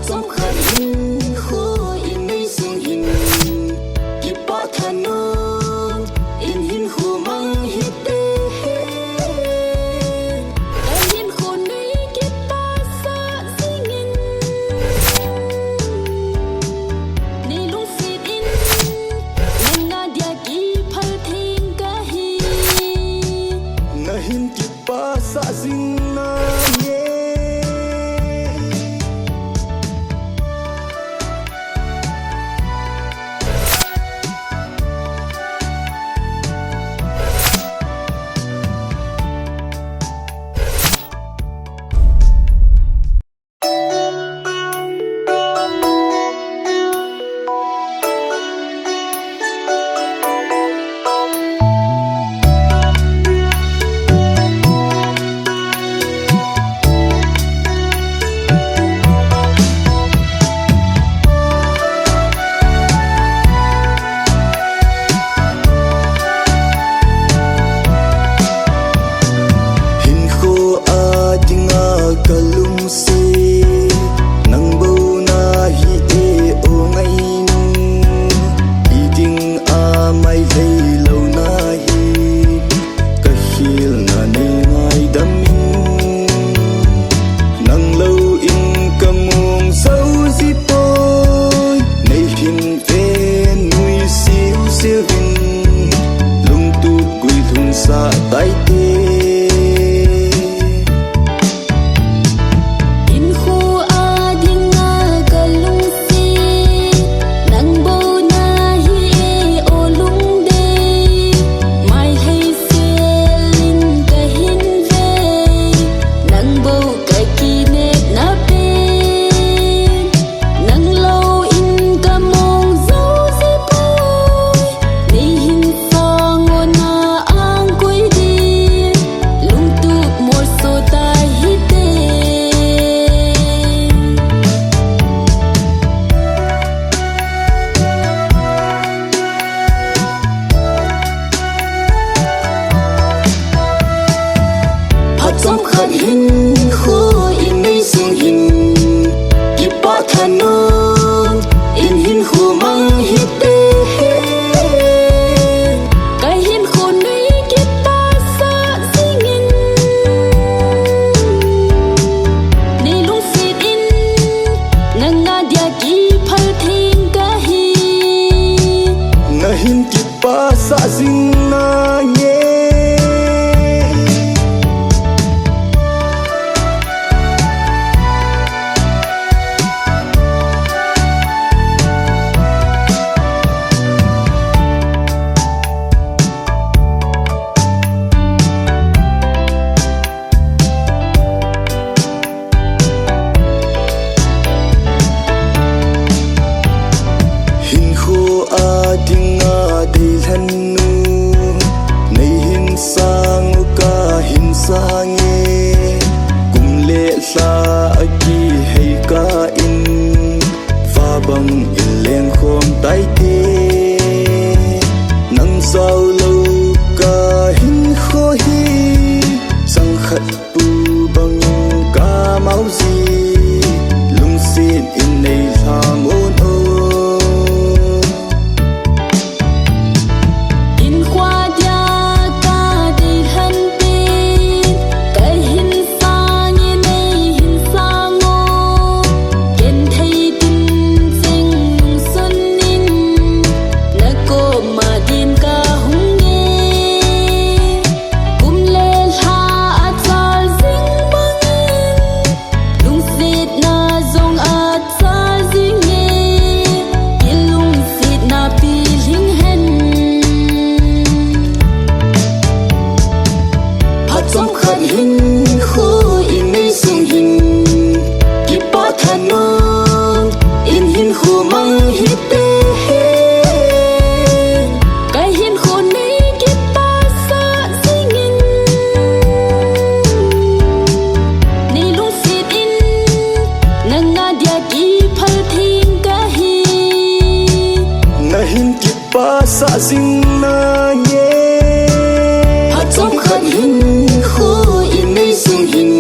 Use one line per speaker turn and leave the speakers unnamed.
Some khăn khô in đây sương hình kịp ba thàn nông in hin khô mang hít đê cái hin khô này kịp ba xa sinh in ni lung xịt in nang nga dia ki phal thing ka hi na hin kịp ba xa sinh na Some khăn hin khô in đây sương hình kịp ba thàn nông in hin khô mang hít đê cái hin khô này kịp ba xa sinh in ni lung xịt in nang nga dia ki phal thing ka hi na hin kịp ba xa sinh na nhé bằng in lên khom tay tê nắng giao lâu cả hin khô hi sang khát bu bằng cả máu gì lung xin in này tham ôn ô in khoa dia cả đi hân tin cái hin sa như này hin sa ngô kiến thấy Some khăn hin khô in đây sương hình kịp ba thàn nông in hin khô mang hít đê cái hin khô này kịp ba xa sinh in ni lung xịt in nang nga dia ki phal thing ka hi na hin kịp ba xa sinh na nhé. Some khăn hin khô in đây sương hình